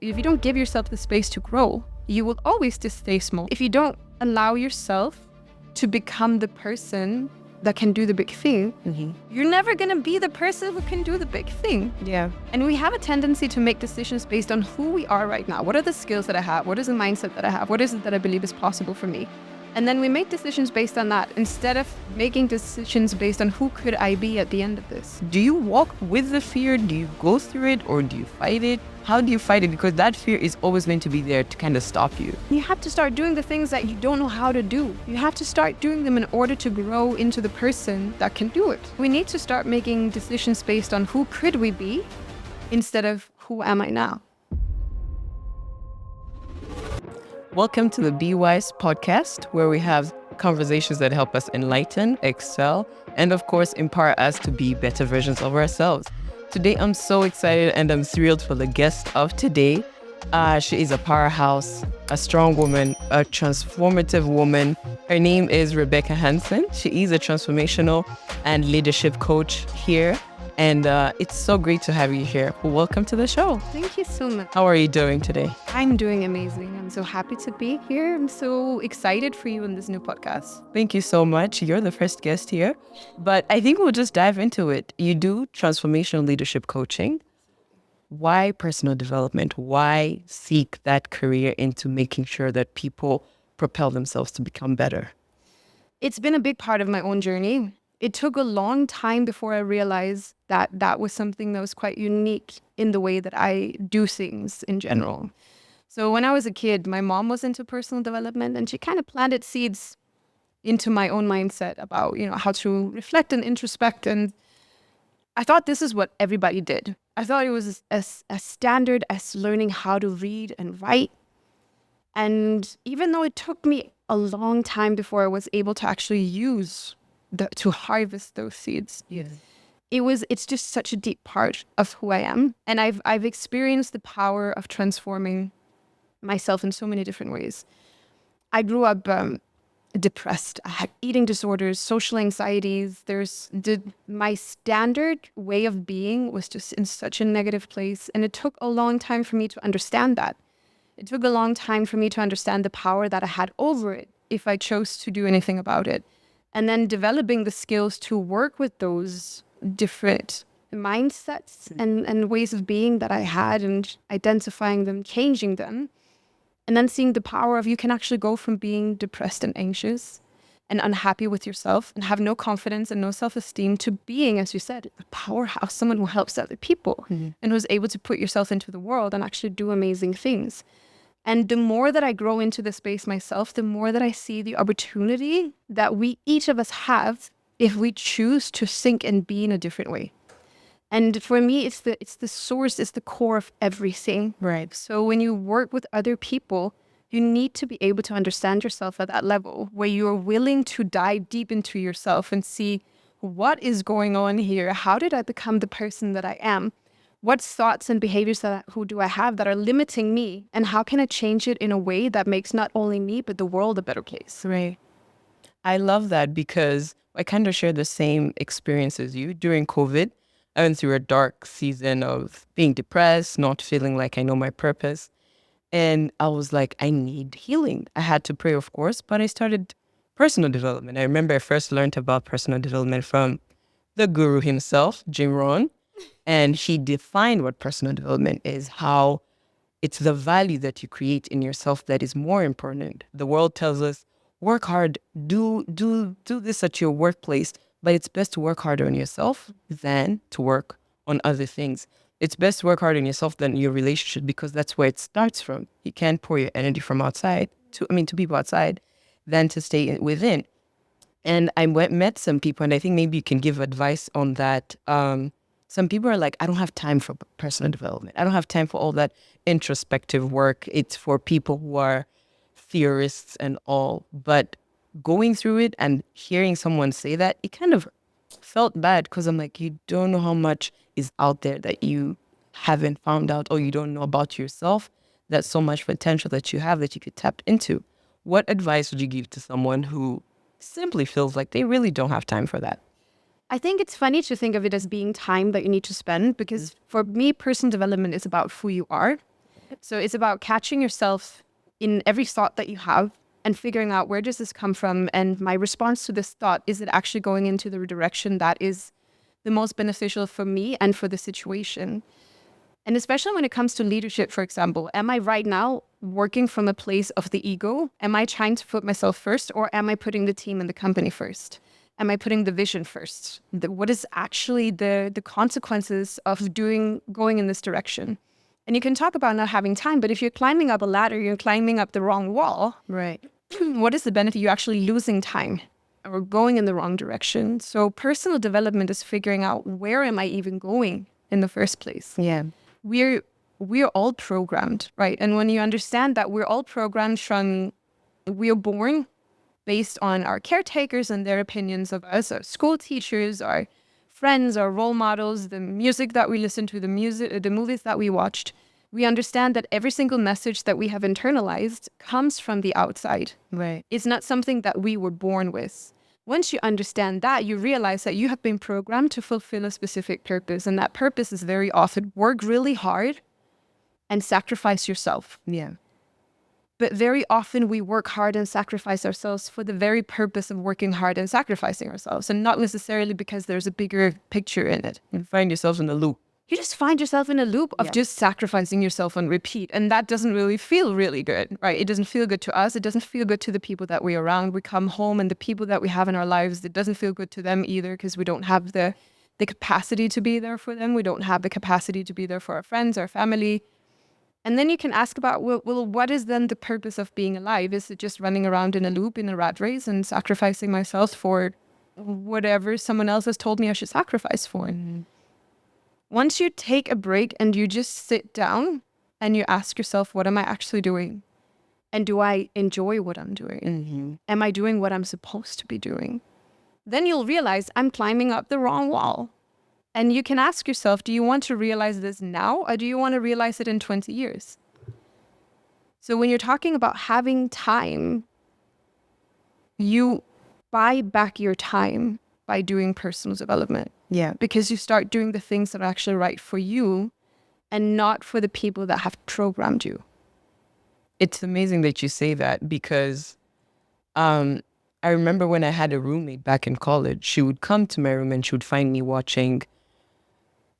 If you don't give yourself the space to grow, you will always just stay small. If you don't allow yourself to become the person that can do the big thing, you're never going to be the person who can do the big thing. Yeah. And we have a tendency to make decisions based on who we are right now. What are the skills that I have? What is the mindset that I have? What is it that I believe is possible for me? And then we make decisions based on that instead of making decisions based on who could I be at the end of this. Do you walk with the fear? Do you go through it, or do you fight it? How do you fight it? Because that fear is always going to be there to kind of stop you. You have to start doing the things that you don't know how to do. You have to start doing them in order to grow into the person that can do it. We need to start making decisions based on who could we be instead of who am I now. Welcome to the Be Wise podcast, where we have conversations that help us enlighten, excel, and of course, empower us to be better versions of ourselves. Today, I'm so excited and I'm thrilled for the guest of today. She is a powerhouse, a strong woman, a transformative woman. Her name is Rebecca Hansen. She is a transformational and leadership coach here. And it's so great to have you here. Welcome to the show. Thank you so much. How are you doing today? I'm doing amazing. I'm so happy to be here. I'm so excited for you in this new podcast. Thank you so much. You're the first guest here. But I think we'll just dive into it. You do transformational leadership coaching. Why personal development? Why seek that career into making sure that people propel themselves to become better? It's been a big part of my own journey. It took a long time before I realized that that was something that was quite unique in the way that I do things in general. So when I was a kid, my mom was into personal development and she kind of planted seeds into my own mindset about, how to reflect and introspect. And I thought this is what everybody did. I thought it was as standard as learning how to read and write. And even though it took me a long time before I was able to actually to harvest those seeds. Yes. It's just such a deep part of who I am. And I've experienced the power of transforming myself in so many different ways. I grew up depressed. I had eating disorders, social anxieties. My standard way of being was just in such a negative place. And it took a long time for me to understand that. It took a long time for me to understand the power that I had over it if I chose to do anything about it. And then developing the skills to work with those different mindsets and ways of being that I had and identifying them, changing them. And then seeing the power of you can actually go from being depressed and anxious and unhappy with yourself and have no confidence and no self-esteem to being, as you said, a powerhouse, someone who helps other people and who's able to put yourself into the world and actually do amazing things. And the more that I grow into the space myself, the more that I see the opportunity that each of us have if we choose to think and be in a different way. And for me, it's the source, it's the core of everything. Right. So when you work with other people, you need to be able to understand yourself at that level where you're willing to dive deep into yourself and see what is going on here. How did I become the person that I am? What thoughts and behaviors who do I have that are limiting me? And how can I change it in a way that makes not only me, but the world a better place? Right. I love that because I kind of share the same experience as you. During COVID, I went through a dark season of being depressed, not feeling like I know my purpose. And I was like, I need healing. I had to pray, of course, but I started personal development. I remember I first learned about personal development from the guru himself, Jim Rohn. And he defined what personal development is, how it's the value that you create in yourself that is more important. The world tells us, work hard, do this at your workplace, but it's best to work harder on yourself than to work on other things. It's best to work hard on yourself than your relationship because that's where it starts from. You can't pour your energy from outside to people outside than to stay within. And I met some people, and I think maybe you can give advice on that. Some people are like, I don't have time for personal development. I don't have time for all that introspective work. It's for people who are theorists and all. But going through it and hearing someone say that, it kind of felt bad because I'm like, you don't know how much is out there that you haven't found out or you don't know about yourself. That's so much potential that you have that you could tap into. What advice would you give to someone who simply feels like they really don't have time for that? I think it's funny to think of it as being time that you need to spend because for me, personal development is about who you are. So it's about catching yourself in every thought that you have and figuring out, where does this come from? And my response to this thought, is it actually going into the direction that is the most beneficial for me and for the situation? And especially when it comes to leadership, for example, am I right now working from a place of the ego? Am I trying to put myself first, or am I putting the team and the company first? Am I putting the vision first? What is actually the consequences of going in this direction? And you can talk about not having time, but if you're climbing up a ladder, you're climbing up the wrong wall. Right. What is the benefit? You're actually losing time or going in the wrong direction. So personal development is figuring out, where am I even going in the first place? Yeah. We're all programmed, right? And when you understand that we're all programmed from, we're born based on our caretakers and their opinions of us, our school teachers, our friends, our role models, the music that we listen to, the movies that we watched. We understand that every single message that we have internalized comes from the outside. Right. It's not something that we were born with. Once you understand that, you realize that you have been programmed to fulfill a specific purpose. And that purpose is very often work really hard and sacrifice yourself. Yeah. But very often we work hard and sacrifice ourselves for the very purpose of working hard and sacrificing ourselves, and not necessarily because there's a bigger picture in it. You find yourself in a loop. You just find yourself in a loop of just sacrificing yourself on repeat. And that doesn't really feel really good, right? It doesn't feel good to us. It doesn't feel good to the people that we're around. We come home and the people that we have in our lives, it doesn't feel good to them either, because we don't have the capacity to be there for them. We don't have the capacity to be there for our friends, our family. And then you can ask about, well, what is then the purpose of being alive? Is it just running around in a loop, in a rat race, and sacrificing myself for whatever someone else has told me I should sacrifice for? Mm-hmm. Once you take a break and you just sit down and you ask yourself, what am I actually doing? And do I enjoy what I'm doing? Mm-hmm. Am I doing what I'm supposed to be doing? Then you'll realize I'm climbing up the wrong wall. And you can ask yourself, do you want to realize this now, or do you want to realize it in 20 years? So when you're talking about having time, you buy back your time by doing personal development. Yeah. Because you start doing the things that are actually right for you and not for the people that have programmed you. It's amazing that you say that, because I remember when I had a roommate back in college, she would come to my room and she would find me watching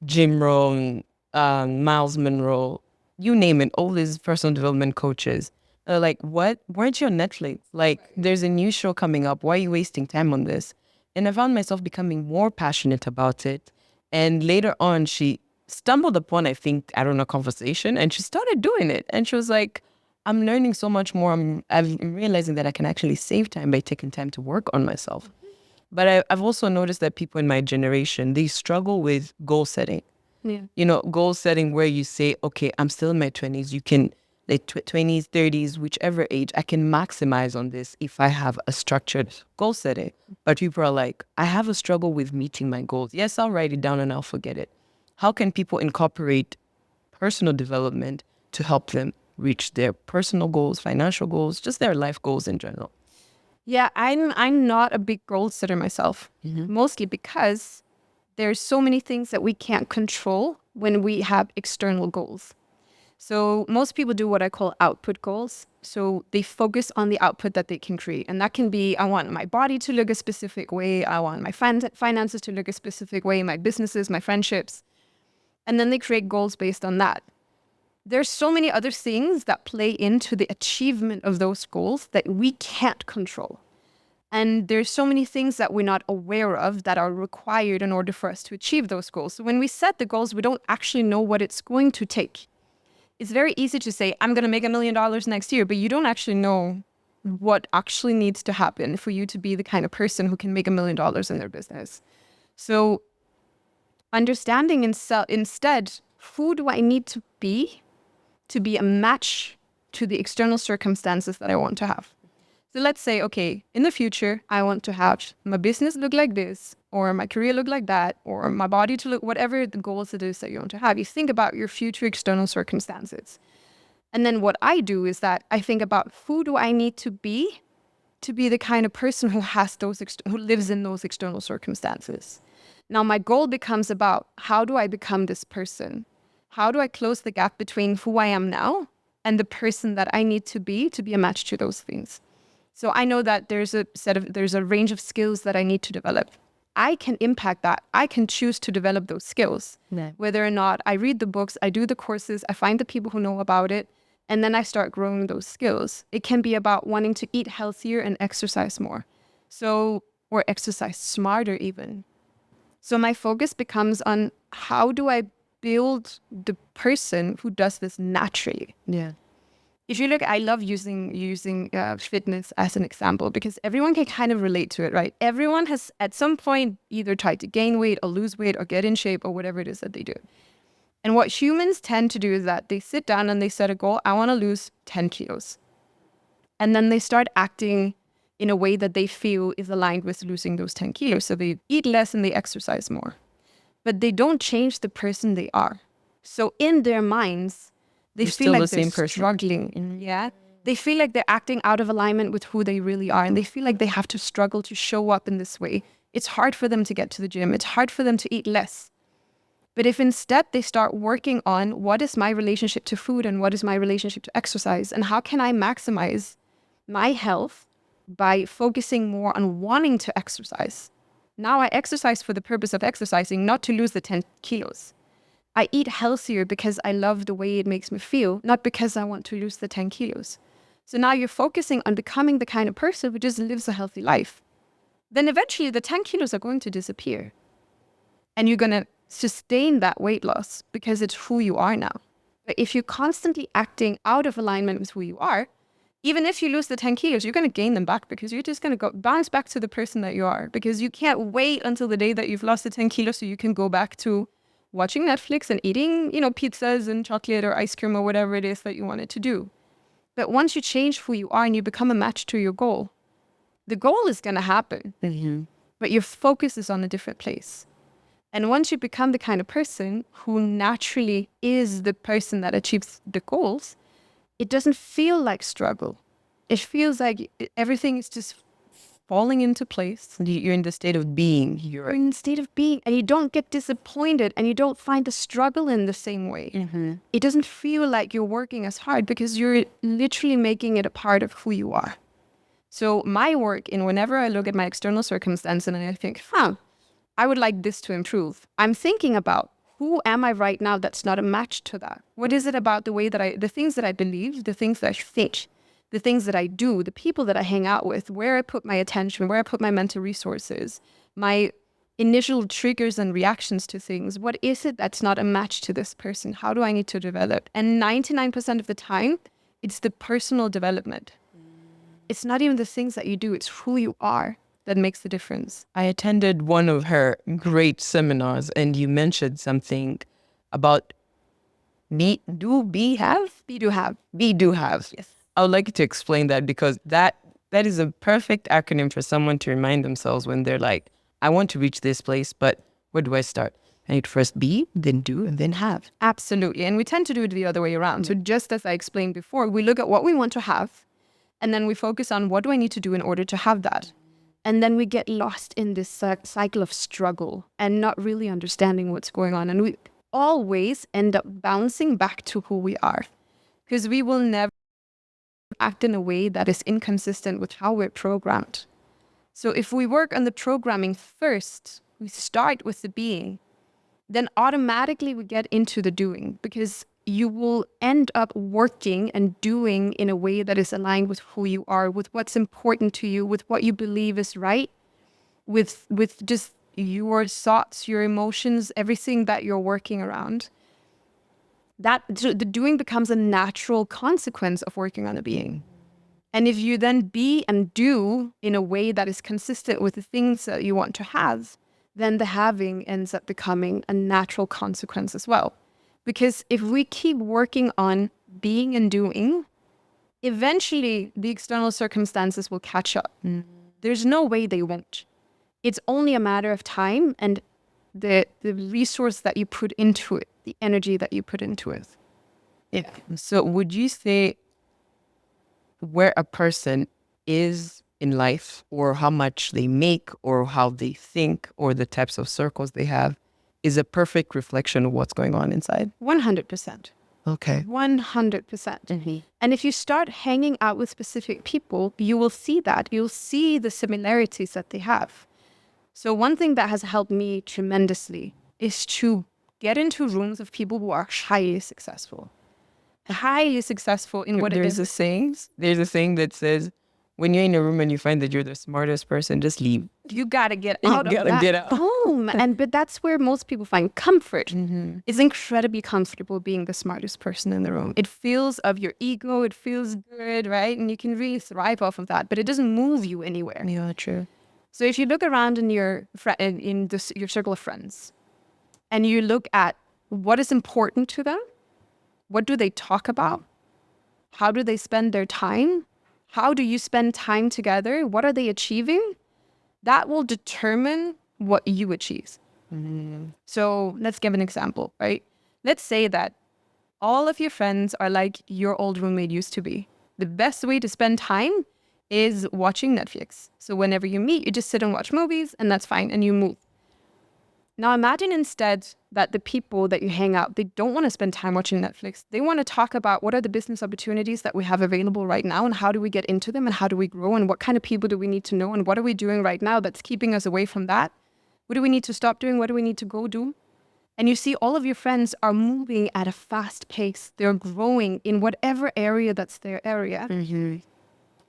Jim Rohn, Miles Monroe, you name it, all these personal development coaches. Like, what? Weren't you on Netflix? Like, there's a new show coming up. Why are you wasting time on this? And I found myself becoming more passionate about it. And later on, she stumbled upon, I think, I don't know, conversation, and she started doing it. And she was like, I'm learning so much more. I'm realizing that I can actually save time by taking time to work on myself. But I've also noticed that people in my generation, they struggle with goal setting. Yeah. You know, goal setting where you say, okay, I'm still in my 20s. You can, like 20s, 30s, whichever age, I can maximize on this if I have a structured goal setting. But people are like, I have a struggle with meeting my goals. Yes, I'll write it down and I'll forget it. How can people incorporate personal development to help them reach their personal goals, financial goals, just their life goals in general? Yeah, I'm not a big goal setter myself, mostly because there's so many things that we can't control when we have external goals. So most people do what I call output goals. So they focus on the output that they can create. And that can be, I want my body to look a specific way. I want my finances to look a specific way, my businesses, my friendships. And then they create goals based on that. There's so many other things that play into the achievement of those goals that we can't control. And there's so many things that we're not aware of that are required in order for us to achieve those goals. So when we set the goals, we don't actually know what it's going to take. It's very easy to say, I'm going to make $1 million next year, but you don't actually know what actually needs to happen for you to be the kind of person who can make $1 million in their business. So understanding instead, who do I need to be a match to the external circumstances that I want to have? So let's say, okay, in the future, I want to have my business look like this, or my career look like that, or my body to look, whatever the goals it is that you want to have. You think about your future external circumstances. And then what I do is that I think about, who do I need to be the kind of person who has who lives in those external circumstances. Now my goal becomes about, how do I become this person? how do I close the gap between who I am now and the person that I need to be a match to those things? So I know that there's a range of skills that I need to develop. I can impact that. I can choose to develop those skills. Yeah. Whether or not I read the books, I do the courses, I find the people who know about it, and then I start growing those skills. It can be about wanting to eat healthier and exercise more. So, or exercise smarter even. So my focus becomes on how do I build the person who does this naturally. Yeah. If you look, I love using fitness as an example because everyone can kind of relate to it, right? Everyone has at some point either tried to gain weight or lose weight or get in shape or whatever it is that they do. And what humans tend to do is that they sit down and they set a goal. I want to lose 10 kilos. And then they start acting in a way that they feel is aligned with losing those 10 kilos. So they eat less and they exercise more. But they don't change the person they are. So in their minds, they You're feel still like the they're same person. struggling. Yeah. They feel like they're acting out of alignment with who they really are. And they feel like they have to struggle to show up in this way. It's hard for them to get to the gym. It's hard for them to eat less. But if instead they start working on what is my relationship to food and what is my relationship to exercise and how can I maximize my health by focusing more on wanting to exercise. Now I exercise for the purpose of exercising, not to lose the 10 kilos. I eat healthier because I love the way it makes me feel, not because I want to lose the 10 kilos. So now you're focusing on becoming the kind of person who just lives a healthy life. Then eventually the 10 kilos are going to disappear. And you're going to sustain that weight loss because it's who you are now. But if you're constantly acting out of alignment with who you are, even if you lose the 10 kilos, you're going to gain them back because you're just going to go bounce back to the person that you are because you can't wait until the day that you've lost the 10 kilos so you can go back to watching Netflix and eating, pizzas and chocolate or ice cream or whatever it is that you wanted to do. But once you change who you are and you become a match to your goal, the goal is going to happen, but your focus is on a different place. And once you become the kind of person who naturally is the person that achieves the goals, it doesn't feel like struggle. It feels like everything is just falling into place. You're in the state of being. You're in the state of being, and you don't get disappointed, and you don't find the struggle in the same way. It doesn't feel like you're working as hard because you're literally making it a part of who you are. So my work, in whenever I look at my external circumstance and I think, I would like this to improve, I'm thinking about who am I right now that's not a match to that? What is it about the way that the things that I believe, the things that I think, the things that I do, the people that I hang out with, where I put my attention, where I put my mental resources, my initial triggers and reactions to things. What is it that's not a match to this person? How do I need to develop? And 99% of the time, it's the personal development. It's not even the things that you do, it's who you are that makes the difference. I attended one of her great seminars and you mentioned something about be, have? Be, do, have. Be, do, have. Yes. I would like you to explain that because that is a perfect acronym for someone to remind themselves when they're like, I want to reach this place, but where do I start? I need to first be, then do, and then have. Absolutely. And we tend to do it the other way around. So just as I explained before, we look at what we want to have, and then we focus on what do I need to do in order to have that. And then we get lost in this cycle of struggle and not really understanding what's going on. And we always end up bouncing back to who we are because we will never act in a way that is inconsistent with how we're programmed. So if we work on the programming first, we start with the being, then automatically we get into the doing because you will end up working and doing in a way that is aligned with who you are, with what's important to you, with what you believe is right, with just your thoughts, your emotions, everything that you're working around. The doing becomes a natural consequence of working on a being. And if you then be and do in a way that is consistent with the things that you want to have, then the having ends up becoming a natural consequence as well. Because if we keep working on being and doing, eventually the external circumstances will catch up. There's no way they won't. It's only a matter of time and the resource that you put into it, the energy that you put into it. Yeah. So would you say where a person is in life or how much they make or how they think or the types of circles they have is a perfect reflection of what's going on inside. 100%. Okay. 100%. And if you start hanging out with specific people, you will see that. You'll see the similarities that they have. So one thing that has helped me tremendously is to get into rooms of people who are highly successful. Highly successful in what it is. There's a saying that says, when you're in a room and you find that you're the smartest person, just leave. You gotta get out of gotta that get out. boom. But that's where most people find comfort. It's incredibly comfortable being the smartest person in the room. It feels of your ego. It feels good, right? And you can really thrive off of that. But it doesn't move you anywhere. Yeah, true. So if you look around in your circle of friends, and you look at what is important to them, what do they talk about, how do they spend their time, how do you spend time together, what are they achieving, that will determine what you achieve. So let's give an example, right? Let's say that all of your friends are like your old roommate used to be. The best way to spend time is watching Netflix. So whenever you meet, you just sit and watch movies, and that's fine, and you move. Now imagine instead that the people that you hang out, they don't want to spend time watching Netflix. They want to talk about what are the business opportunities that we have available right now, and how do we get into them, and how do we grow, and what kind of people do we need to know, and what are we doing right now that's keeping us away from that? What do we need to stop doing? What do we need to go do? And you see all of your friends are moving at a fast pace. They're growing in whatever area that's their area.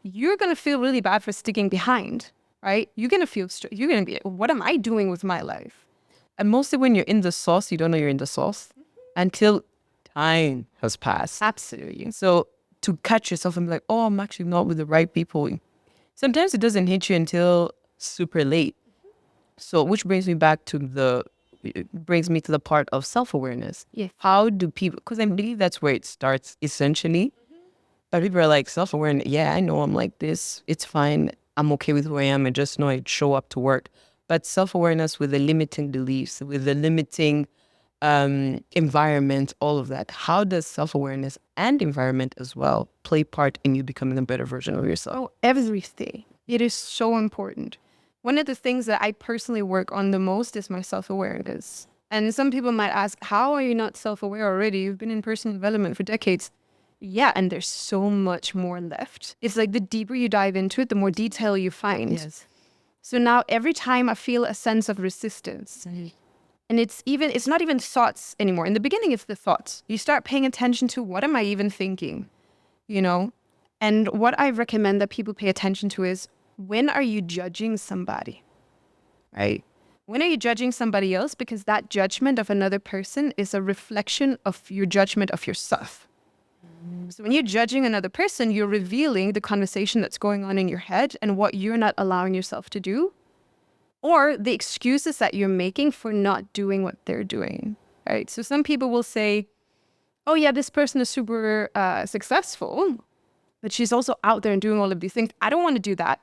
You're going to feel really bad for sticking behind, right? You're going to be, what am I doing with my life? And mostly when you're in the sauce, you don't know you're in the sauce until time has passed. Absolutely. So to catch yourself and be like, oh, I'm actually not with the right people. Sometimes it doesn't hit you until super late. So which brings me to the part of self-awareness. Yeah. How do people, because I believe that's where it starts essentially. But people are like, self-awareness, yeah, I know I'm like this. It's fine. I'm okay with who I am. I just know I show up to work. But self-awareness with the limiting beliefs, with the limiting environment, all of that. How does self-awareness and environment as well play part in you becoming a better version of yourself? Oh, everything. It is so important. One of the things that I personally work on the most is my self-awareness. And some people might ask, how are you not self-aware already? You've been in personal development for decades. Yeah, and there's so much more left. It's like the deeper you dive into it, the more detail you find. Yes. So now every time I feel a sense of resistance, and it's not even thoughts anymore. In the beginning, it's the thoughts. You start paying attention to, what am I even thinking? And what I recommend that people pay attention to is, when are you judging somebody, right? When are you judging somebody else? Because that judgment of another person is a reflection of your judgment of yourself. So when you're judging another person, you're revealing the conversation that's going on in your head and what you're not allowing yourself to do, or the excuses that you're making for not doing what they're doing, right? So some people will say, oh yeah, this person is super successful, but she's also out there and doing all of these things. I don't want to do that.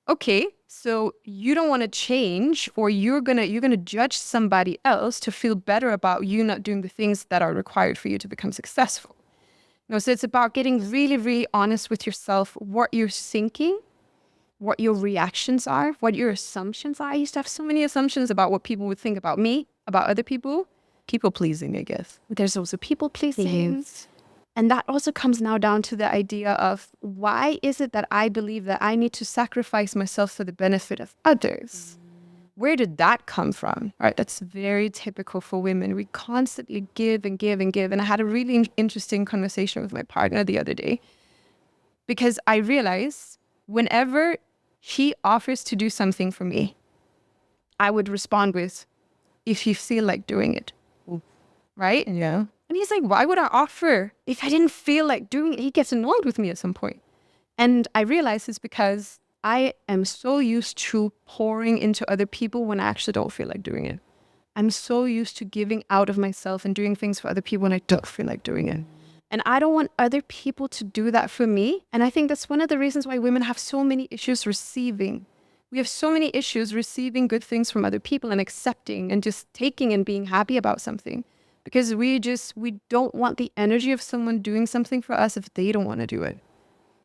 Okay, so you don't want to change, or you're gonna judge somebody else to feel better about you not doing the things that are required for you to become successful. So it's about getting really, really honest with yourself, what you're thinking, what your reactions are, what your assumptions are. I used to have so many assumptions about what people would think about me, about other people. People pleasing, I guess. There's also people pleasing. And that also comes now down to the idea of, why is it that I believe that I need to sacrifice myself for the benefit of others? Where did that come from? Right, that's very typical for women. We constantly give and give and give. And I had a really interesting conversation with my partner the other day, because I realized whenever he offers to do something for me, I would respond with, if you feel like doing it. Right? Yeah. And he's like, why would I offer if I didn't feel like doing it? He gets annoyed with me at some point. And I realize it's because I am so used to pouring into other people when I actually don't feel like doing it. I'm so used to giving out of myself and doing things for other people when I don't feel like doing it. And I don't want other people to do that for me. And I think that's one of the reasons why women have so many issues receiving. We have so many issues receiving good things from other people and accepting and just taking and being happy about something. Because we don't want the energy of someone doing something for us if they don't want to do it.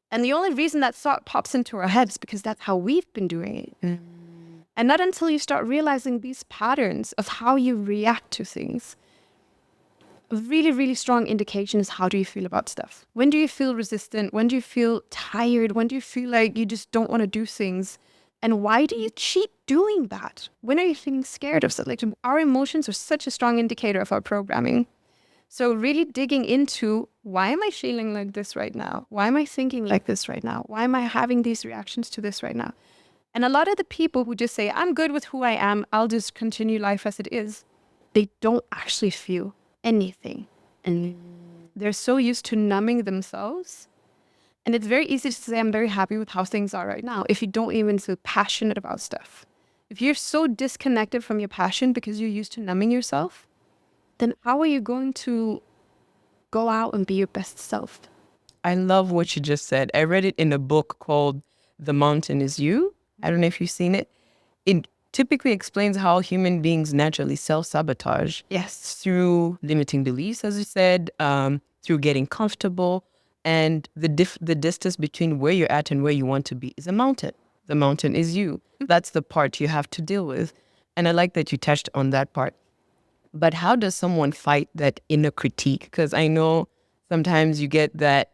And the only reason that thought pops into our heads is because that's how we've been doing it. And not until you start realizing these patterns of how you react to things. A really, really strong indication is how do you feel about stuff? When do you feel resistant? When do you feel tired? When do you feel like you just don't want to do things? And why do you keep doing that? When are you feeling scared of something? Like, our emotions are such a strong indicator of our programming. So really digging into, why am I feeling like this right now? Why am I thinking like this right now? Why am I having these reactions to this right now? And a lot of the people who just say, I'm good with who I am, I'll just continue life as it is, they don't actually feel anything. And they're so used to numbing themselves. And it's very easy to say, I'm very happy with how things are right now, if you don't even feel passionate about stuff. If you're so disconnected from your passion because you're used to numbing yourself, then how are you going to go out and be your best self? I love what you just said. I read it in a book called The Mountain Is You. I don't know if you've seen it. It typically explains how human beings naturally self-sabotage. Yes. Through limiting beliefs, as you said, through getting comfortable. And the distance between where you're at and where you want to be is a mountain. The mountain is you. That's the part you have to deal with. And I like that you touched on that part. But how does someone fight that inner critique? Because I know sometimes you get that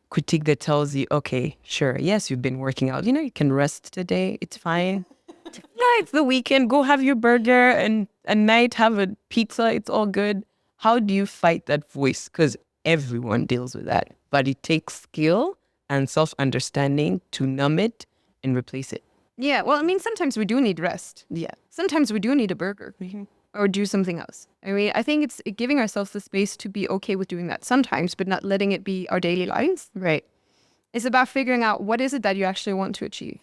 critique that tells you, okay, sure, yes, you've been working out. You can rest today. It's fine. Yeah, it's the weekend. Go have your burger and at night have a pizza. It's all good. How do you fight that voice? Because everyone deals with that. But it takes skill and self-understanding to numb it and replace it. Yeah, well, I mean, sometimes we do need rest. Yeah. Sometimes we do need a burger or do something else. I mean, I think it's giving ourselves the space to be okay with doing that sometimes, but not letting it be our daily lives. Right. It's about figuring out what is it that you actually want to achieve.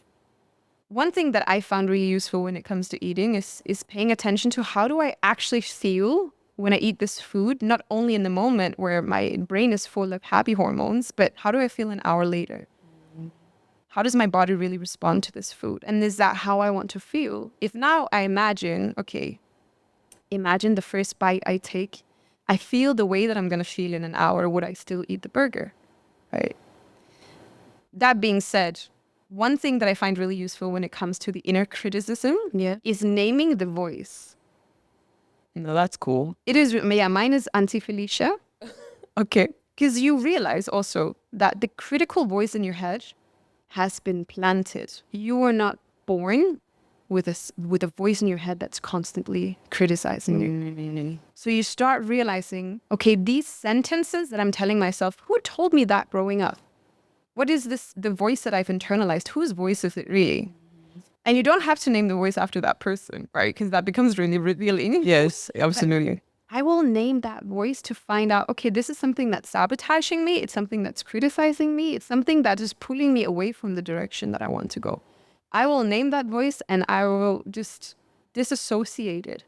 One thing that I found really useful when it comes to eating is paying attention to, how do I actually feel when I eat this food, not only in the moment where my brain is full of happy hormones, but how do I feel an hour later? How does my body really respond to this food? And is that how I want to feel? If now I imagine, okay, imagine the first bite I take, I feel the way that I'm going to feel in an hour, would I still eat the burger? Right? That being said, one thing that I find really useful when it comes to the inner criticism is naming the voice. No, that's cool. It is, yeah, mine is Auntie Felicia. Okay. Because you realize also that the critical voice in your head has been planted. You are not born with a voice in your head that's constantly criticizing you. So you start realizing, okay, these sentences that I'm telling myself, who told me that growing up? What is this, the voice that I've internalized? Whose voice is it really? And you don't have to name the voice after that person, right? Because that becomes really revealing. Yes, absolutely. I will name that voice to find out, okay, this is something that's sabotaging me. It's something that's criticizing me. It's something that is pulling me away from the direction that I want to go. I will name that voice and I will just disassociate it.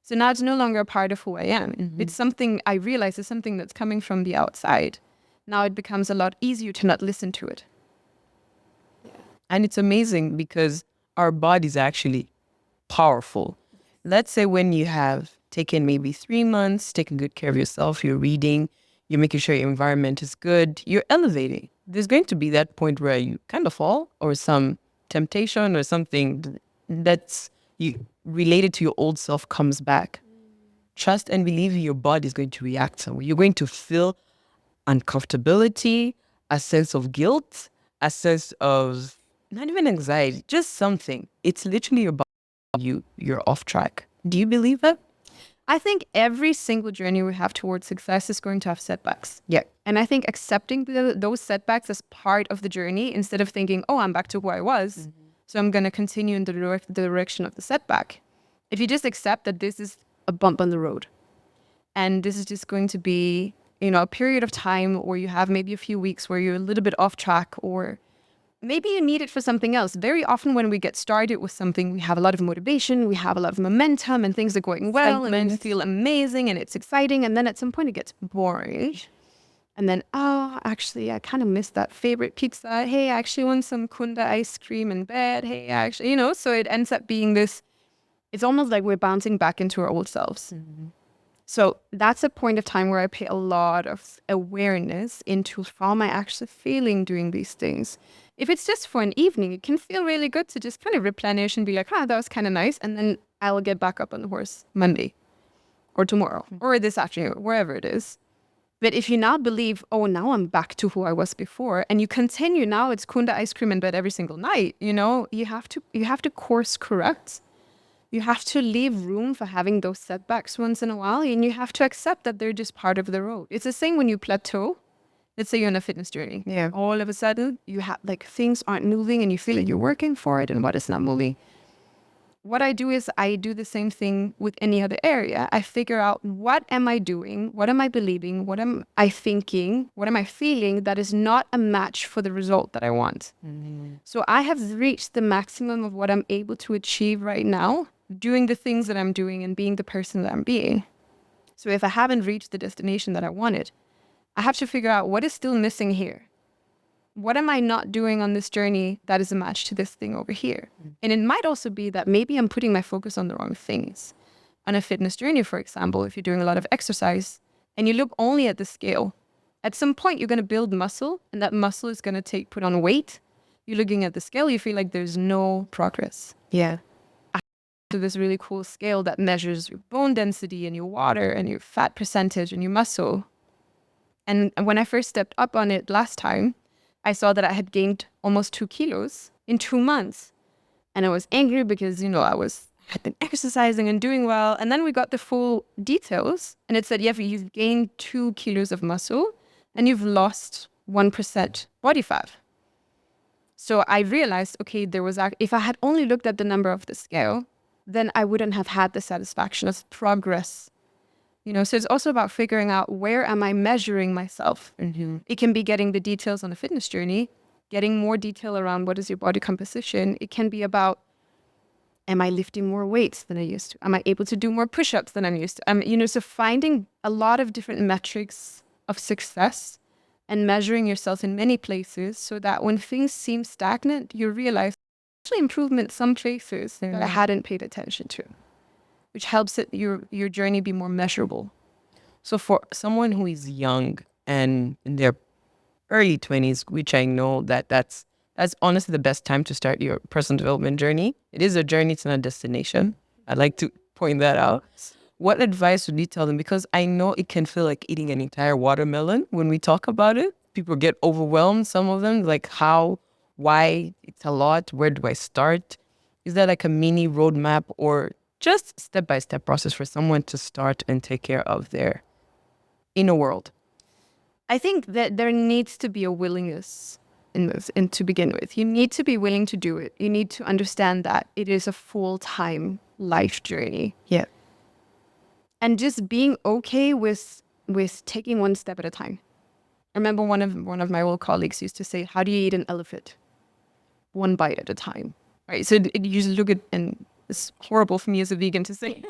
So now it's no longer a part of who I am. Mm-hmm. It's something I realize is something that's coming from the outside. Now it becomes a lot easier to not listen to it. And it's amazing because our body's actually powerful. Let's say when you have taken maybe 3 months, taking good care of yourself, you're reading, you're making sure your environment is good, you're elevating. There's going to be that point where you kind of fall, or some temptation or something that's related to your old self comes back. Trust and believe your body is going to react somewhere. You're going to feel uncomfortability, a sense of guilt, a sense of not even anxiety, just something. It's literally your body. You're off track. Do you believe that? I think every single journey we have towards success is going to have setbacks. Yeah. And I think accepting those setbacks as part of the journey, instead of thinking, oh, I'm back to who I was, so I'm going to continue in the direction of the setback. If you just accept that this is a bump on the road, and this is just going to be, a period of time where you have maybe a few weeks where you're a little bit off track, or maybe you need it for something else. Very often when we get started with something, we have a lot of motivation, we have a lot of momentum, and things are going well, and we feel amazing, and it's exciting. And then at some point it gets boring. And then, oh, actually, I kind of missed that favorite pizza. Hey, I actually want some Kunda ice cream in bed. Hey, actually, so it ends up being this, it's almost like we're bouncing back into our old selves. Mm-hmm. So that's a point of time where I pay a lot of awareness into how am I actually feeling doing these things. If it's just for an evening, it can feel really good to just kind of replenish and be like, that was kind of nice. And then I'll get back up on the horse Monday or tomorrow or this afternoon, wherever it is. But if you now believe, oh, now I'm back to who I was before, and you continue now, it's Kunda ice cream in bed every single night. You have to course correct. You have to leave room for having those setbacks once in a while, and you have to accept that they're just part of the road. It's the same when you plateau. Let's say you're on a fitness journey. Yeah. All of a sudden, you have like things aren't moving, and you feel like you're working for it, and what is not moving. What I do is I do the same thing with any other area. I figure out what am I doing? What am I believing? What am I thinking? What am I feeling that is not a match for the result that I want? Mm-hmm. So I have reached the maximum of what I'm able to achieve right now, doing the things that I'm doing and being the person that I'm being. So if I haven't reached the destination that I wanted, I have to figure out what is still missing here. What am I not doing on this journey that is a match to this thing over here? And it might also be that maybe I'm putting my focus on the wrong things. On a fitness journey, for example, if you're doing a lot of exercise and you look only at the scale, at some point you're going to build muscle, and that muscle is going to put on weight. You're looking at the scale, you feel like there's no progress. Yeah. To this really cool scale that measures your bone density and your water and your fat percentage and your muscle. And when I first stepped up on it last time, I saw that I had gained almost 2 kilos in 2 months. And I was angry because, had been exercising and doing well. And then we got the full details. And it said, yeah, you've gained 2 kilos of muscle and you've lost 1% body fat. So I realized, okay, if I had only looked at the number of the scale, then I wouldn't have had the satisfaction of progress. So it's also about figuring out where am I measuring myself. Mm-hmm. It can be getting the details on a fitness journey, getting more detail around what is your body composition. It can be about, am I lifting more weights than I used to? Am I able to do more push-ups than I'm used to? So finding a lot of different metrics of success and measuring yourself in many places so that when things seem stagnant, you realize actually improvement some places that I hadn't paid attention to, which helps your journey be more measurable. So for someone who is young and in their early 20s, which I know that's honestly the best time to start your personal development journey. It is a journey, it's not a destination. I'd like to point that out. What advice would you tell them? Because I know it can feel like eating an entire watermelon when we talk about it. People get overwhelmed, some of them, like why it's a lot, where do I start? Is there like a mini roadmap or just step-by-step process for someone to start and take care of their inner world? I think that there needs to be a willingness in this, and to begin with. You need to be willing to do it. You need to understand that it is a full-time life journey. Yeah. And just being okay with taking one step at a time. I remember one of my old colleagues used to say, how do you eat an elephant? One bite at a time. Right? So you just look at, and it's horrible for me as a vegan to say.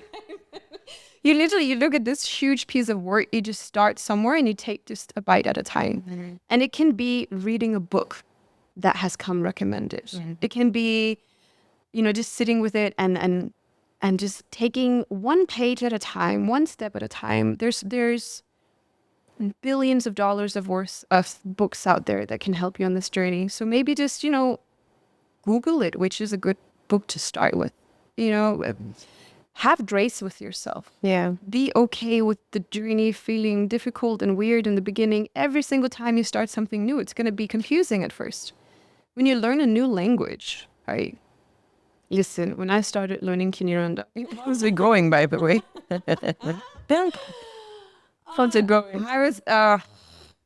You look at this huge piece of work, you just start somewhere and you take just a bite at a time. Mm-hmm. And it can be reading a book that has come recommended. Mm-hmm. It can be, just sitting with it and just taking one page at a time, one step at a time. There's billions of dollars of worth of books out there that can help you on this journey. So maybe just, Google it, which is a good book to start with. Have grace with yourself. Yeah. Be okay with the journey feeling difficult and weird in the beginning. Every single time you start something new, it's going to be confusing at first. When you learn a new language, right? Listen, when I started learning Kinyarwanda, how's it going, by the way? How's it going? I was,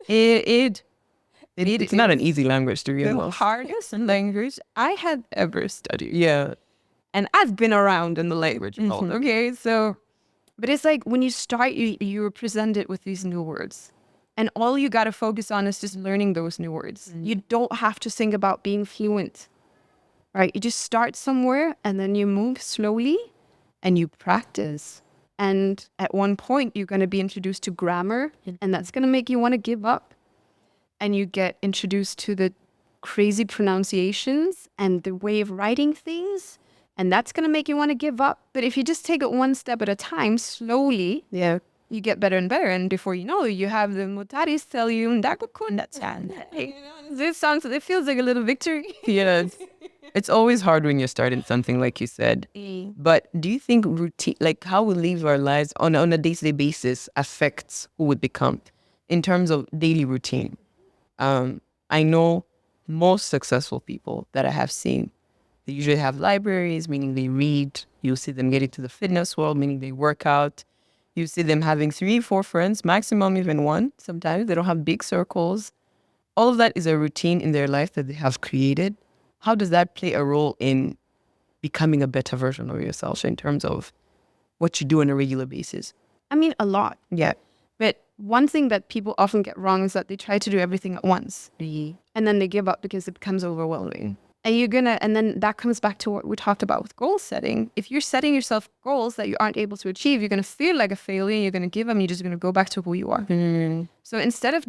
it's not an easy language to read. The hardest language I had ever studied. Yeah. And I've been around in the language world, okay? So, but it's like when you start, you're presented with these new words. And all you got to focus on is just learning those new words. You don't have to think about being fluent, right? You just start somewhere and then you move slowly and you practice. And at one point, you're going to be introduced to grammar, and that's going to make you want to give up. And you get introduced to the crazy pronunciations and the way of writing things. And that's going to make you want to give up. But if you just take it one step at a time, slowly, you get better and better. And before you know it, you have the mutaris tell you, it feels like a little victory. Yes. It's always hard when you're starting something, like you said. But do you think routine, like how we live our lives on a day-to-day basis, affects who we become in terms of daily routine? I know most successful people that I have seen, they usually have libraries, meaning they read. You see them get into the fitness world, meaning they work out. You see them having 3, 4 friends, maximum even one. Sometimes they don't have big circles. All of that is a routine in their life that they have created. How does that play a role in becoming a better version of yourself in terms of what you do on a regular basis? I mean, a lot. Yeah. But one thing that people often get wrong is that they try to do everything at once. And then they give up because it becomes overwhelming. And then that comes back to what we talked about with goal setting. If you're setting yourself goals that you aren't able to achieve, you're going to feel like a failure. You're going to give up. You're just going to go back to who you are. So instead of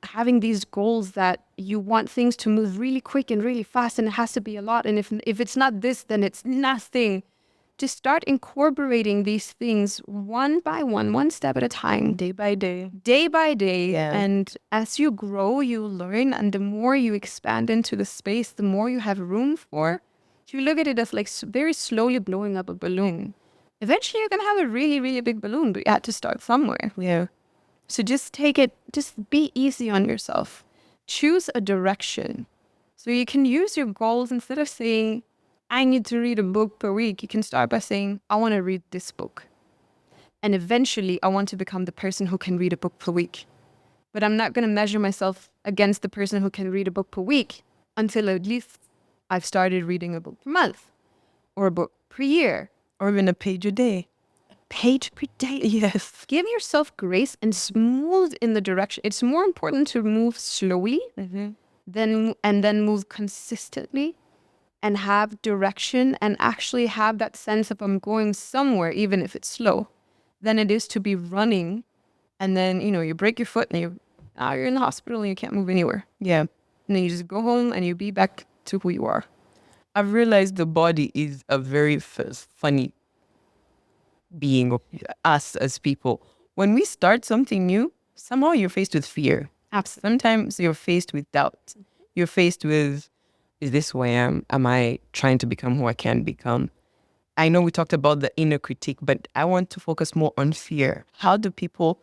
having these goals that you want things to move really quick and really fast, and it has to be a lot, and if it's not this, then it's nothing. Just start incorporating these things one by one step at a time, Day by day. day by day. Yeah. And as you grow, you learn, and the more you expand into the space, the more you have room for. If you look at it as like very slowly blowing up a balloon, eventually you're gonna have a really, really big balloon, but you had to start somewhere. Yeah. So just be easy on yourself. Choose a direction. So you can use your goals instead of saying, I need to read a book per week. You can start by saying, I want to read this book. And eventually I want to become the person who can read a book per week. But I'm not going to measure myself against the person who can read a book per week until at least I've started reading a book per month or a book per year. Or even a page a day. Page per day. Yes. Give yourself grace and move in the direction. It's more important to move slowly then move consistently and have direction and actually have that sense of I'm going somewhere, even if it's slow, than it is to be running and then, you break your foot and you're in the hospital and you can't move anywhere. Yeah. And then you just go home and you be back to who you are. I've realized the body is a very funny being, us as people. When we start something new, somehow you're faced with fear. Absolutely. Sometimes you're faced with doubt. You're faced with, is this who I am? Am I trying to become who I can become? I know we talked about the inner critique, but I want to focus more on fear. How do people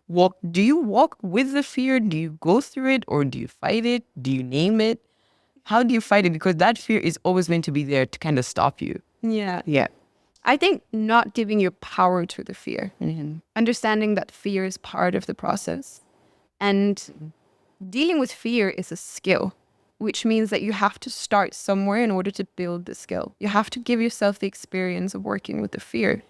walk? Do you walk with the fear? Do you go through it, or do you fight it? Do you name it? How do you fight it? Because that fear is always going to be there to kind of stop you. Yeah. Yeah. I think not giving your power to the fear, understanding that fear is part of the process. And dealing with fear is a skill, which means that you have to start somewhere in order to build the skill. You have to give yourself the experience of working with the fear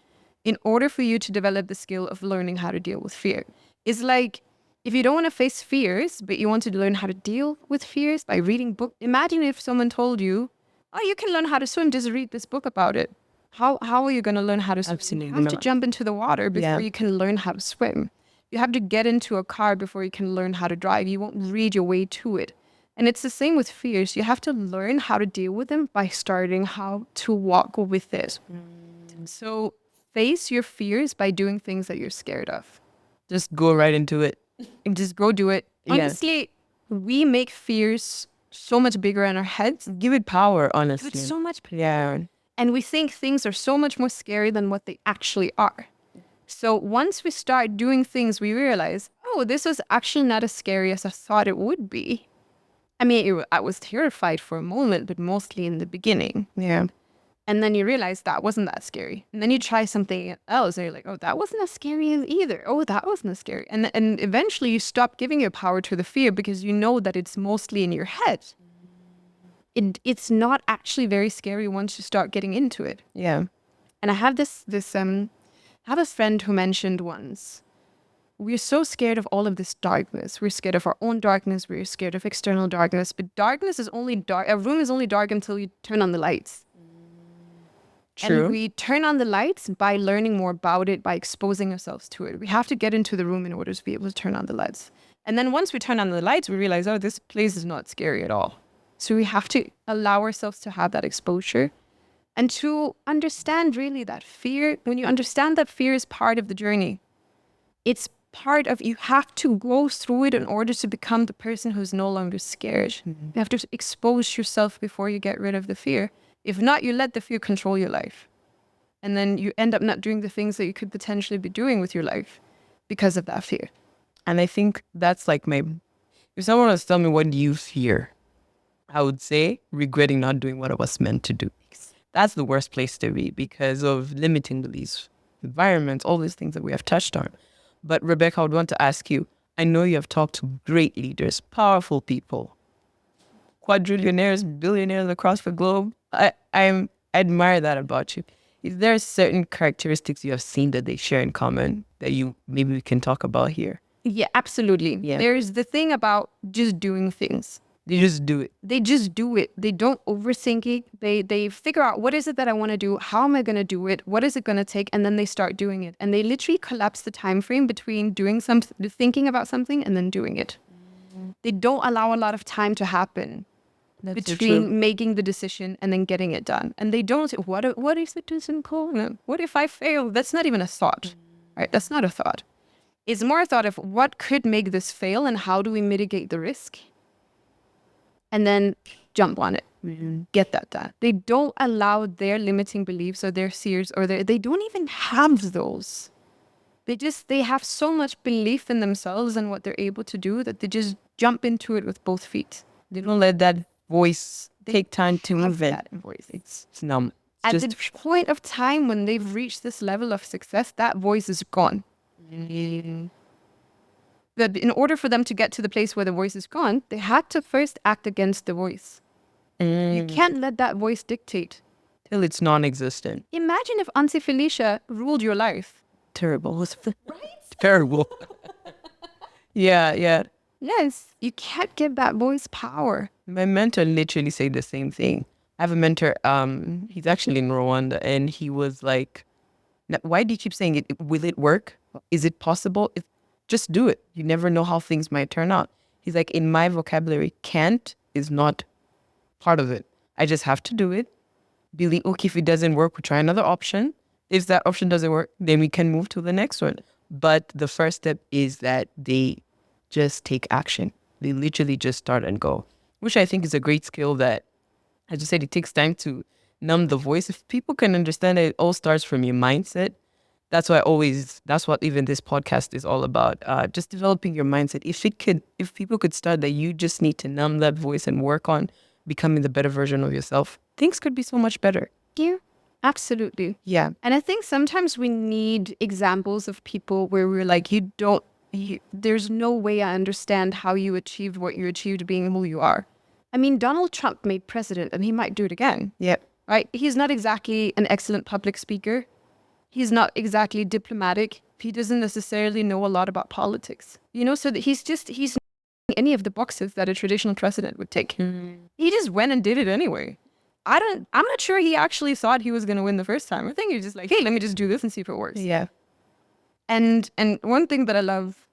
in order for you to develop the skill of learning how to deal with fear. It's like, if you don't want to face fears, but you want to learn how to deal with fears by reading books. Imagine if someone told you, oh, you can learn how to swim, just read this book about it. How are you going to learn how to swim? Absolutely You have to not. jump into the water before you can learn how to swim. You have to get into a car before you can learn how to drive. You won't read your way to it. And it's the same with fears. You have to learn how to deal with them by starting how to walk with it. So face your fears by doing things that you're scared of. Just go right into it. And just go do it. Yeah. Honestly, we make fears so much bigger in our heads. Give it power, honestly. It's so much Yeah. And we think things are so much more scary than what they actually are. So once we start doing things, we realize, oh, this was actually not as scary as I thought it would be. I mean, I was terrified for a moment, but mostly in the beginning. Yeah. And then you realize that wasn't that scary. And then you try something else and you're like, oh, that wasn't as scary either. Oh, that wasn't as scary. And eventually you stop giving your power to the fear because you know that it's mostly in your head. It's not actually very scary once you start getting into it. Yeah. And I have I have a friend who mentioned once, we're so scared of all of this darkness. We're scared of our own darkness. We're scared of external darkness. But darkness is only dark. A room is only dark until you turn on the lights. True. And we turn on the lights by learning more about it, by exposing ourselves to it. We have to get into the room in order to be able to turn on the lights. And then once we turn on the lights, we realize, oh, this place is not scary at all. So we have to allow ourselves to have that exposure and to understand really that fear. When you understand that fear is part of the journey, It's part of, you have to go through it in order to become the person who's no longer scared. You have to expose yourself before you get rid of the fear. If not, you let the fear control your life. And then you end up not doing the things that you could potentially be doing with your life because of that fear. And I think that's like if someone was to tell me, what do you fear? I would say regretting not doing what I was meant to do. That's the worst place to be because of limiting beliefs, environments, all these things that we have touched on. But Rebecca, I would want to ask you, I know you have talked to great leaders, powerful people, quadrillionaires, billionaires across the globe. I admire that about you. Is there certain characteristics you have seen that they share in common that you maybe we can talk about here? Yeah, absolutely. Yeah. There's the thing about just doing things. They just do it. They just do it. They don't overthink it. They figure out, what is it that I want to do? How am I going to do it? What is it going to take? And then they start doing it. And they literally collapse the time frame between doing something, thinking about something, and then doing it. They don't allow a lot of time to happen between making the decision and then getting it done. And they don't say, what if it doesn't go? What if I fail? That's not even a thought, right? That's not a thought. It's more a thought of, what could make this fail and how do we mitigate the risk? And then jump on it. Get that done. They don't allow their limiting beliefs or their fears or they don't even have those. They have so much belief in themselves and what they're able to do that they just jump into it with both feet. They don't let that voice take time to move it. That voice. It's numb. At the point of time when they've reached this level of success, that voice is gone. But in order for them to get to the place where the voice is gone, they had to first act against the voice. You can't let that voice dictate. Till it's non-existent. Imagine if Auntie Felicia ruled your life. Terrible. Right? Terrible. Yeah. Yes, you can't give that voice power. My mentor literally said the same thing. I have a mentor, he's actually in Rwanda, and he was like, why do you keep saying it? Will it work? Is it possible? Just do it. You never know how things might turn out. He's like, in my vocabulary, can't is not part of it. I just have to do it. Believe, okay, if it doesn't work, we'll try another option. If that option doesn't work, then we can move to the next one. But the first step is that they just take action. They literally just start and go, which I think is a great skill that, as you said, it takes time to numb the voice. If people can understand that it all starts from your mindset, that's what even this podcast is all about. Just developing your mindset. If people could start that, you just need to numb that voice and work on becoming the better version of yourself, things could be so much better. Yeah, absolutely. Yeah. And I think sometimes we need examples of people where we're like, there's no way I understand how you achieved what you achieved being who you are. I mean, Donald Trump made president and he might do it again. Yep. Right? He's not exactly an excellent public speaker. He's not exactly diplomatic. He doesn't necessarily know a lot about politics. So that he's not any of the boxes that a traditional president would take. He just went and did it anyway. I'm not sure he actually thought he was going to win the first time. I think he was just like, hey, let me just do this and see if it works. Yeah. And one thing that I love,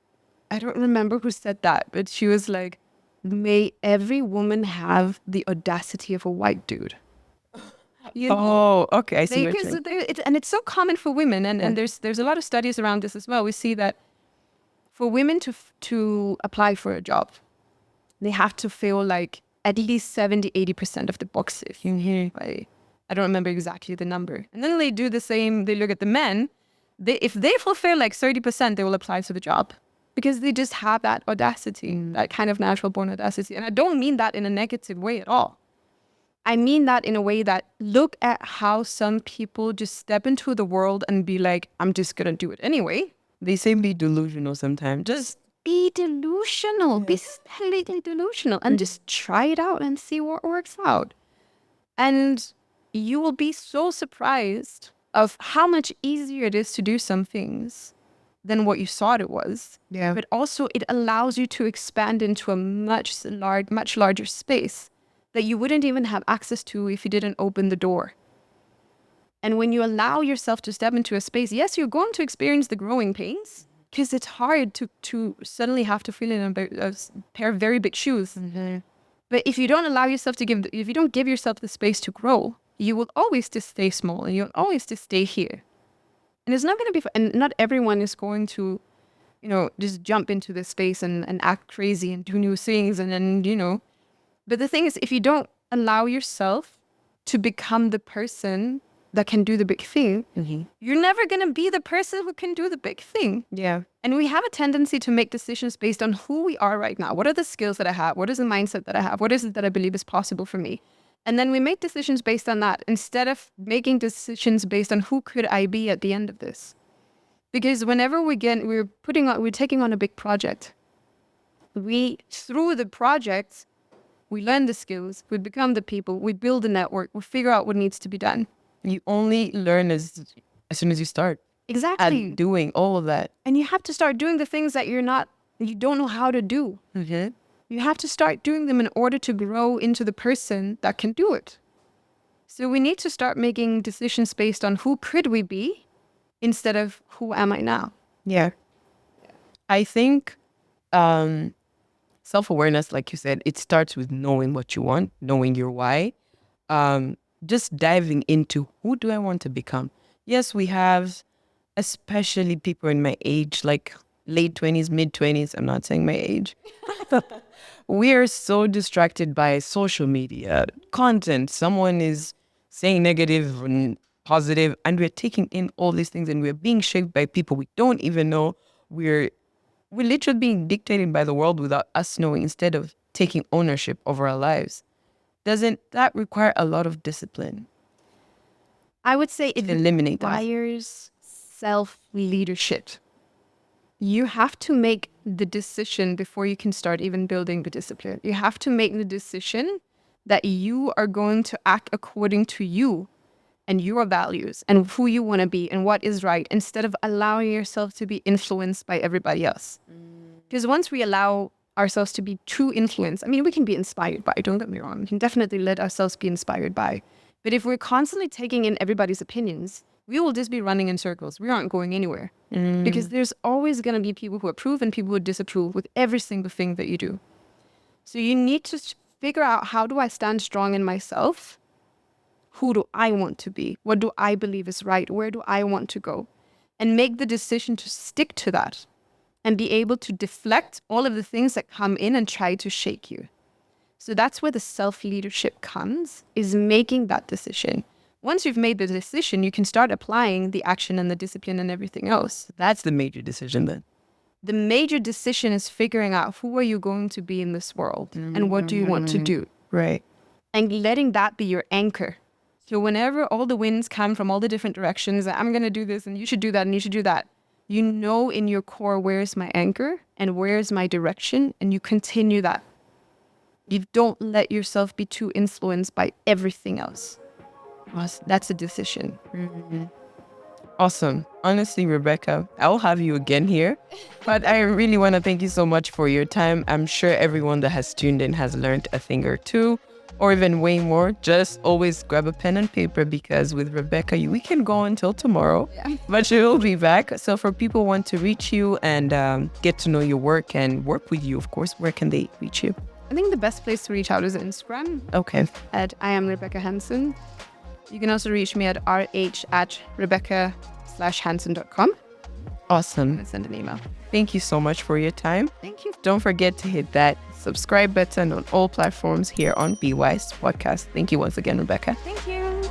I don't remember who said that, but she was like, may every woman have the audacity of a white dude. Oh, okay. I see what you're saying. And it's so common for women, and there's a lot of studies around this as well. We see that for women to apply for a job, they have to fill like at least 70-80% of the boxes. Right? I don't remember exactly the number. And then they do the same. They look at the men. If they fulfill like 30%, they will apply for the job because they just have that audacity, that kind of natural born audacity. And I don't mean that in a negative way at all. I mean that in a way that, look at how some people just step into the world and be like, I'm just going to do it anyway. They say be delusional sometimes. Just be delusional. Be completely delusional and just try it out and see what works out. And you will be so surprised of how much easier it is to do some things than what you thought it was. Yeah. But also it allows you to expand into a much larger space that you wouldn't even have access to if you didn't open the door. And when you allow yourself to step into a space, yes, you're going to experience the growing pains because it's hard to suddenly have to fill in a pair of very big shoes. But if you don't allow yourself if you don't give yourself the space to grow, you will always just stay small and you'll always just stay here. And it's not going to be, and not everyone is going to just jump into this space and act crazy and do new things. And then, but the thing is, if you don't allow yourself to become the person that can do the big thing, you're never going to be the person who can do the big thing. Yeah. And we have a tendency to make decisions based on who we are right now. What are the skills that I have? What is the mindset that I have? What is it that I believe is possible for me? And then we make decisions based on that instead of making decisions based on who could I be at the end of this. Because whenever we're taking on a big project, through the project, we learn the skills, we become the people, we build a network, we figure out what needs to be done. You only learn as soon as you start. Exactly. At doing all of that. And you have to start doing the things that you don't know how to do. Mm-hmm. You have to start doing them in order to grow into the person that can do it. So we need to start making decisions based on who could we be instead of who am I now. Yeah. I think self-awareness, like you said, it starts with knowing what you want, knowing your why. Just diving into who do I want to become. Yes, we have, especially people in my age, like late 20s, mid 20s. I'm not saying my age. We are so distracted by social media content. Someone is saying negative and positive, and we're taking in all these things, and we're being shaped by people we don't even know. We're literally being dictated by the world without us knowing, instead of taking ownership over our lives. Doesn't that require a lot of discipline? I would say it eliminate that. requires self-leadership. You have to make the decision before you can start even building the discipline. You have to make the decision that you are going to act according to you and your values and who you want to be and what is right, instead of allowing yourself to be influenced by everybody else. Because once we allow ourselves to be too influenced, we can be inspired by, don't get me wrong, we can definitely let ourselves be inspired by. But if we're constantly taking in everybody's opinions, we will just be running in circles. We aren't going anywhere. Because there's always going to be people who approve and people who disapprove with every single thing that you do. So you need to figure out, how do I stand strong in myself? Who do I want to be? What do I believe is right? Where do I want to go? And make the decision to stick to that and be able to deflect all of the things that come in and try to shake you. So that's where the self-leadership comes, is making that decision. Once you've made the decision, you can start applying the action and the discipline and everything else. That's the major decision then. The major decision is figuring out, who are you going to be in this world and what do you want to do? Right. And letting that be your anchor. So whenever all the winds come from all the different directions, I'm going to do this and you should do that and you should do that, you know in your core, where's my anchor and where's my direction, and you continue that. You don't let yourself be too influenced by everything else. That's a decision. Mm-hmm. Awesome. Honestly, Rebecca, I'll have you again here. But I really want to thank you so much for your time. I'm sure everyone that has tuned in has learned a thing or two, or even way more. Just always grab a pen and paper, because with Rebecca, we can go until tomorrow, but she will be back. So for people who want to reach you and get to know your work and work with you, of course, where can they reach you? I think the best place to reach out is Instagram. Okay. At I am Rebecca Hansen. You can also reach me at rh@rebecca/hansen.com. Awesome. And send an email. Thank you so much for your time. Thank you. Don't forget to hit that subscribe button on all platforms here on Be Wise Podcast. Thank you once again, Rebecca. Thank you.